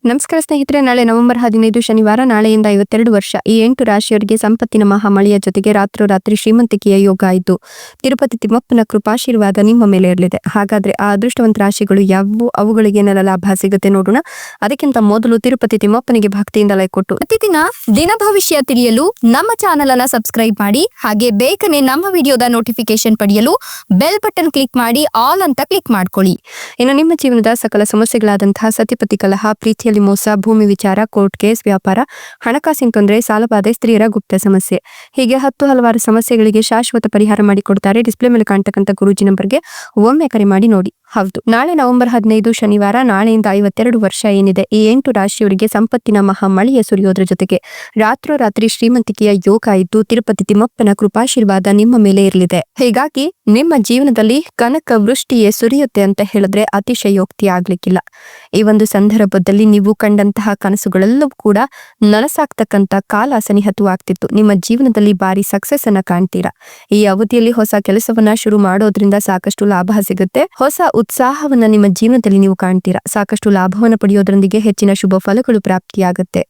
ನಮಸ್ಕಾರ ಸ್ನೇಹಿತರೆ, ನಾಳೆ ನವೆಂಬರ್ 15 ಶನಿವಾರ, ನಾಳೆಯಿಂದ 52 ವರ್ಷ ಈ 8 ರಾಶಿಯವರಿಗೆ ಸಂಪತ್ತಿನ ಮಹಾಮಳೆಯ ಜೊತೆಗೆ ರಾತ್ರೋರಾತ್ರಿ ಶ್ರೀಮಂತಿಕೆಯ ಯೋಗ ಇದ್ದು ತಿರುಪತಿ ತಿಮ್ಮಪ್ಪನ ಕೃಪಾಶೀರ್ವಾದ ನಿಮ್ಮ ಮೇಲೆ ಇರಲಿದೆ. ಹಾಗಾದ್ರೆ ಆ ಅದೃಷ್ಟವಂತ ರಾಶಿಗಳು ಯಾವುವು, ಅವುಗಳಿಗೆ ಏನೆಲ್ಲ ಲಾಭ ಸಿಗುತ್ತೆ ನೋಡೋಣ. ಅದಕ್ಕಿಂತ ಮೊದಲು ತಿರುಪತಿ ತಿಮ್ಮಪ್ಪನಿಗೆ ಭಕ್ತಿಯಿಂದ ಲೈಕ್ ಕೊಟ್ಟು ಪ್ರತಿದಿನ ದಿನ ಭವಿಷ್ಯ ತಿಳಿಯಲು ನಮ್ಮ ಚಾನೆಲ್ ಅನ್ನ ಸಬ್ಸ್ಕ್ರೈಬ್ ಮಾಡಿ. ಹಾಗೆ ಬೇಗನೆ ನಮ್ಮ ವಿಡಿಯೋದ ನೋಟಿಫಿಕೇಶನ್ ಪಡೆಯಲು ಬೆಲ್ ಬಟನ್ ಕ್ಲಿಕ್ ಮಾಡಿ ಆಲ್ ಅಂತ ಕ್ಲಿಕ್ ಮಾಡ್ಕೊಳ್ಳಿ. ಇನ್ನು ನಿಮ್ಮ ಜೀವನದ ಸಕಲ ಸಮಸ್ಯೆಗಳಾದಂತಹ ಸತಿಪತಿ ಕಲಹ, ಪ್ರೀತಿಯಲ್ಲಿ ಮೋಸ, ಭೂಮಿ ವಿಚಾರ, ಕೋರ್ಟ್ ಕೇಸ್, ವ್ಯಾಪಾರ, ಹಣಕಾಸಿನ ತೊಂದರೆ, ಸಾಲಬಾಧೆ, ಸ್ತ್ರೀಯರ ಗುಪ್ತ ಸಮಸ್ಯೆ, ಹೀಗೆ ಹಲವಾರು ಸಮಸ್ಯೆಗಳಿಗೆ ಶಾಶ್ವತ ಪರಿಹಾರ ಮಾಡಿಕೊಡ್ತಾರೆ. ಡಿಸ್ಪ್ಲೇ ಮೇಲೆ ಕಾಣ್ತಕ್ಕಂಥ ಗುರೂಜಿ ನಂಬರ್ಗೆ ಒಮ್ಮೆ ಕರೆ ಮಾಡಿ ನೋಡಿ. ಹೌದು, ನಾಳೆ ನವೆಂಬರ್ 15 ಶನಿವಾರ, ನಾಳೆಯಿಂದ 52 ವರ್ಷ ಏನಿದೆ, ಈ 8 ರಾಶಿಯವರಿಗೆ ಸಂಪತ್ತಿನ ಮಹಾಮಳೆಯ ಸುರಿಯೋದ್ರ ಜೊತೆಗೆ ರಾತ್ರೋರಾತ್ರಿ ಶ್ರೀಮಂತಿಕೆಯ ಯೋಗ ಇದ್ದು ತಿರುಪತಿ ತಿಮ್ಮಪ್ಪನ ಕೃಪಾಶೀರ್ವಾದ ನಿಮ್ಮ ಮೇಲೆ ಇರಲಿದೆ. ಹೀಗಾಗಿ ನಿಮ್ಮ ಜೀವನದಲ್ಲಿ ಕನಕ ವೃಷ್ಟಿಯೇ ಸುರಿಯುತ್ತೆ ಅಂತ ಹೇಳಿದ್ರೆ ಅತಿಶಯೋಕ್ತಿ ಆಗ್ಲಿಕ್ಕಿಲ್ಲ. ಈ ಒಂದು ಸಂದರ್ಭದಲ್ಲಿ ನೀವು ಕಂಡಂತಹ ಕನಸುಗಳೆಲ್ಲವೂ ಕೂಡ ನನಸಾಗ್ತಕ್ಕಂಥ ಕಾಲ ಸನಿಹತವಾಗ್ತಿತ್ತು. ನಿಮ್ಮ ಜೀವನದಲ್ಲಿ ಭಾರಿ ಸಕ್ಸಸ್ ಅನ್ನ ಕಾಣ್ತೀರಾ. ಈ ಅವಧಿಯಲ್ಲಿ ಹೊಸ ಕೆಲಸವನ್ನ ಶುರು ಮಾಡೋದ್ರಿಂದ ಸಾಕಷ್ಟು ಲಾಭ ಸಿಗುತ್ತೆ. ಹೊಸ ಉತ್ಸಾಹವನ್ನ ನಿಮ್ಮ ಜೀವನದಲ್ಲಿ ನೀವು ಕಾಣ್ತೀರಾ. ಸಾಕಷ್ಟು ಲಾಭವನ್ನು ಪಡೆಯೋದ್ರೊಂದಿಗೆ ಹೆಚ್ಚಿನ ಶುಭ ಫಲಗಳು ಪ್ರಾಪ್ತಿಯಾಗುತ್ತೆ.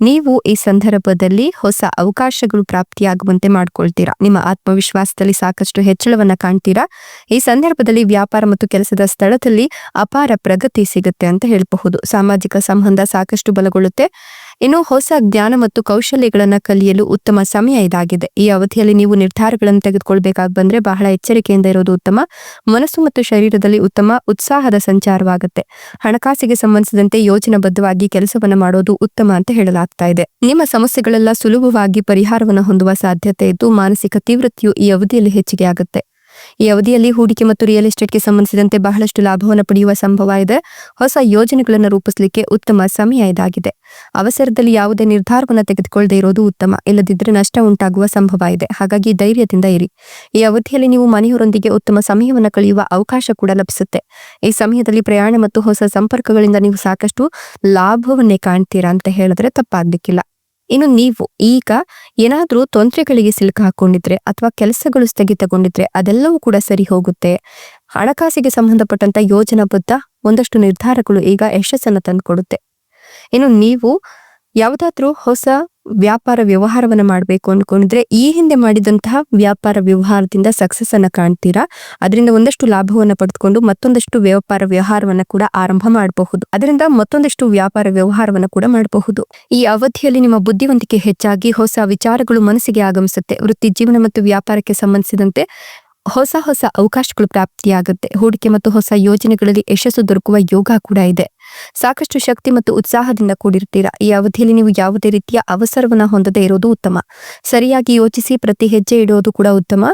ನೀವು ಈ ಸಂದರ್ಭದಲ್ಲಿ ಹೊಸ ಅವಕಾಶಗಳು ಪ್ರಾಪ್ತಿಯಾಗುವಂತೆ ಮಾಡ್ಕೊಳ್ತೀರಾ. ನಿಮ್ಮ ಆತ್ಮವಿಶ್ವಾಸದಲ್ಲಿ ಸಾಕಷ್ಟು ಹೆಚ್ಚಳವನ್ನ ಕಾಣ್ತೀರಾ. ಈ ಸಂದರ್ಭದಲ್ಲಿ ವ್ಯಾಪಾರ ಮತ್ತು ಕೆಲಸದ ಸ್ಥಳದಲ್ಲಿ ಅಪಾರ ಪ್ರಗತಿ ಸಿಗುತ್ತೆ ಅಂತ ಹೇಳಬಹುದು. ಸಾಮಾಜಿಕ ಸಂಬಂಧ ಸಾಕಷ್ಟು ಬಲಗೊಳ್ಳುತ್ತೆ. ಇನ್ನು ಹೊಸ ಜ್ಞಾನ ಮತ್ತು ಕೌಶಲ್ಯಗಳನ್ನ ಕಲಿಯಲು ಉತ್ತಮ ಸಮಯ ಇದಾಗಿದೆ. ಈ ಅವಧಿಯಲ್ಲಿ ನೀವು ನಿರ್ಧಾರಗಳನ್ನು ತೆಗೆದುಕೊಳ್ಬೇಕಾಗಿ ಬಂದ್ರೆ ಬಹಳ ಎಚ್ಚರಿಕೆಯಿಂದ ಇರೋದು ಉತ್ತಮ. ಮನಸ್ಸು ಮತ್ತು ಶರೀರದಲ್ಲಿ ಉತ್ತಮ ಉತ್ಸಾಹದ ಸಂಚಾರವಾಗುತ್ತೆ. ಹಣಕಾಸಿಗೆ ಸಂಬಂಧಿಸಿದಂತೆ ಯೋಜನಾಬದ್ಧವಾಗಿ ಕೆಲಸವನ್ನ ಮಾಡೋದು ಉತ್ತಮ ಅಂತ ಹೇಳಲಾಗ್ತಾ ಇದೆ. ನಿಮ್ಮ ಸಮಸ್ಯೆಗಳೆಲ್ಲ ಸುಲಭವಾಗಿ ಪರಿಹಾರವನ್ನು ಹೊಂದುವ ಸಾಧ್ಯತೆ ಇದ್ದು ಮಾನಸಿಕ ತೀವ್ರತೆಯು ಈ ಅವಧಿಯಲ್ಲಿ ಹೆಚ್ಚಿಗೆ ಆಗುತ್ತೆ. ಈ ಅವಧಿಯಲ್ಲಿ ಹೂಡಿಕೆ ಮತ್ತು ರಿಯಲ್ ಎಸ್ಟೇಟ್ಗೆ ಸಂಬಂಧಿಸಿದಂತೆ ಬಹಳಷ್ಟು ಲಾಭವನ್ನು ಪಡೆಯುವ ಸಂಭವ ಇದೆ. ಹೊಸ ಯೋಜನೆಗಳನ್ನು ರೂಪಿಸಲಿಕ್ಕೆ ಉತ್ತಮ ಸಮಯ ಇದಾಗಿದೆ. ಅವಸರದಲ್ಲಿ ಯಾವುದೇ ನಿರ್ಧಾರವನ್ನು ತೆಗೆದುಕೊಳ್ಳದೆ ಇರೋದು ಉತ್ತಮ. ಇಲ್ಲದಿದ್ದರೆ ನಷ್ಟ ಉಂಟಾಗುವ ಸಂಭವ ಇದೆ. ಹಾಗಾಗಿ ಧೈರ್ಯದಿಂದ ಇರಿ. ಈ ಅವಧಿಯಲ್ಲಿ ನೀವು ಮನೆಯವರೊಂದಿಗೆ ಉತ್ತಮ ಸಮಯವನ್ನು ಕಳೆಯುವ ಅವಕಾಶ ಕೂಡ ಲಭಿಸುತ್ತೆ. ಈ ಸಮಯದಲ್ಲಿ ಪ್ರಯಾಣ ಮತ್ತು ಹೊಸ ಸಂಪರ್ಕಗಳಿಂದ ನೀವು ಸಾಕಷ್ಟು ಲಾಭವನ್ನೇ ಕಾಣ್ತೀರಾ ಅಂತ ಹೇಳಿದ್ರೆ ತಪ್ಪಾಗ್ಲಿಕ್ಕಿಲ್ಲ. ಇನ್ನು ನೀವು ಈಗ ಏನಾದ್ರೂ ತೊಂದರೆಗಳಿಗೆ ಸಿಲುಕ ಹಾಕೊಂಡಿದ್ರೆ ಅಥವಾ ಕೆಲಸಗಳು ಸ್ಥಗಿತಗೊಂಡಿದ್ರೆ ಅದೆಲ್ಲವೂ ಕೂಡ ಸರಿ ಹೋಗುತ್ತೆ. ಹಣಕಾಸಿಗೆ ಸಂಬಂಧಪಟ್ಟಂತ ಯೋಜನಾಬದ್ಧ ಒಂದಷ್ಟು ನಿರ್ಧಾರಗಳು ಈಗ ಯಶಸ್ಸನ್ನು ತಂದುಕೊಡುತ್ತೆ. ಇನ್ನು ನೀವು ಯಾವುದಾದ್ರೂ ಹೊಸ ವ್ಯಾಪಾರ ವ್ಯವಹಾರವನ್ನ ಮಾಡಬೇಕು ಅನ್ಕೊಂಡಿದ್ರೆ ಈ ಹಿಂದೆ ಮಾಡಿದಂತಹ ವ್ಯಾಪಾರ ವ್ಯವಹಾರದಿಂದ ಸಕ್ಸಸ್ ಅನ್ನ ಕಾಣ್ತೀರಾ. ಅದರಿಂದ ಒಂದಷ್ಟು ಲಾಭವನ್ನ ಪಡೆದುಕೊಂಡು ಮತ್ತೊಂದಷ್ಟು ವ್ಯಾಪಾರ ವ್ಯವಹಾರವನ್ನ ಕೂಡ ಆರಂಭ ಮಾಡಬಹುದು. ಅದರಿಂದ ಮತ್ತೊಂದಷ್ಟು ವ್ಯಾಪಾರ ವ್ಯವಹಾರವನ್ನ ಕೂಡ ಮಾಡಬಹುದು. ಈ ಅವಧಿಯಲ್ಲಿ ನಿಮ್ಮ ಬುದ್ಧಿವಂತಿಕೆ ಹೆಚ್ಚಾಗಿ ಹೊಸ ವಿಚಾರಗಳು ಮನಸ್ಸಿಗೆ ಆಗಮಿಸುತ್ತೆ. ವೃತ್ತಿ ಜೀವನ ಮತ್ತು ವ್ಯಾಪಾರಕ್ಕೆ ಸಂಬಂಧಿಸಿದಂತೆ ಹೊಸ ಅವಕಾಶಗಳು ಪ್ರಾಪ್ತಿಯಾಗುತ್ತೆ. ಹೂಡಿಕೆ ಮತ್ತು ಹೊಸ ಯೋಜನೆಗಳಲ್ಲಿ ಯಶಸ್ಸು ದೊರಕುವ ಯೋಗ ಕೂಡ ಇದೆ. ಸಾಕಷ್ಟು ಶಕ್ತಿ ಮತ್ತು ಉತ್ಸಾಹದಿಂದ ಕೂಡಿರ್ತೀರಾ. ಈ ಅವಧಿಯಲ್ಲಿ ನೀವು ಯಾವುದೇ ರೀತಿಯ ಅವಸರವನ್ನ ಹೊಂದದೇ ಇರೋದು ಉತ್ತಮ. ಸರಿಯಾಗಿ ಯೋಚಿಸಿ ಪ್ರತಿ ಹೆಜ್ಜೆ ಇಡೋದು ಕೂಡ ಉತ್ತಮ.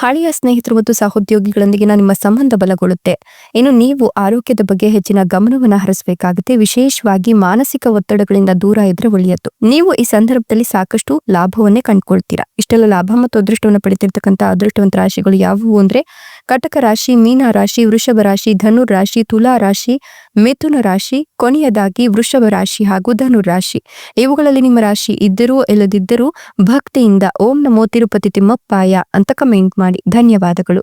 ಹಳೆಯ ಸ್ನೇಹಿತರು ಮತ್ತು ಸಹೋದ್ಯೋಗಿಗಳೊಂದಿಗಿನ ನಿಮ್ಮ ಸಂಬಂಧ ಬಲಗೊಳ್ಳುತ್ತೆ. ಇನ್ನು ನೀವು ಆರೋಗ್ಯದ ಬಗ್ಗೆ ಹೆಚ್ಚಿನ ಗಮನವನ್ನ ಹರಿಸಬೇಕಾಗುತ್ತೆ. ವಿಶೇಷವಾಗಿ ಮಾನಸಿಕ ಒತ್ತಡಗಳಿಂದ ದೂರ ಇದ್ರೆ ಒಳ್ಳೆಯದು. ನೀವು ಈ ಸಂದರ್ಭದಲ್ಲಿ ಸಾಕಷ್ಟು ಲಾಭವನ್ನೇ ಕಂಡುಕೊಳ್ತೀರಾ. ಇಷ್ಟೆಲ್ಲ ಲಾಭ ಮತ್ತು ಅದೃಷ್ಟವನ್ನು ಪಡೆದಿರ್ತಕ್ಕಂಥ ಅದೃಷ್ಟವಂತ ರಾಶಿಗಳು ಯಾವುವು ಅಂದ್ರೆ ಕಟಕ ರಾಶಿ, ಮೀನ ರಾಶಿ, ವೃಷಭ ರಾಶಿ, ಧನುರ್ ರಾಶಿ, ತುಲಾ ರಾಶಿ, ಮಿಥುನ ರಾಶಿ, ಕೊನೆಯದಾಗಿ ವೃಷಭ ರಾಶಿ ಹಾಗೂ ಧನುರ್ ರಾಶಿ. ಇವುಗಳಲ್ಲಿ ನಿಮ್ಮ ರಾಶಿ ಇದ್ದರೂ ಇಲ್ಲದಿದ್ದರೂ ಭಕ್ತಿಯಿಂದ ಓಂ ನಮೋ ತಿರುಪತಿ ತಿಮ್ಮಪ್ಪಾಯ ಅಂತ ಕಮೆಂಟ್ ಮಾಡಿ. ಧನ್ಯವಾದಗಳು.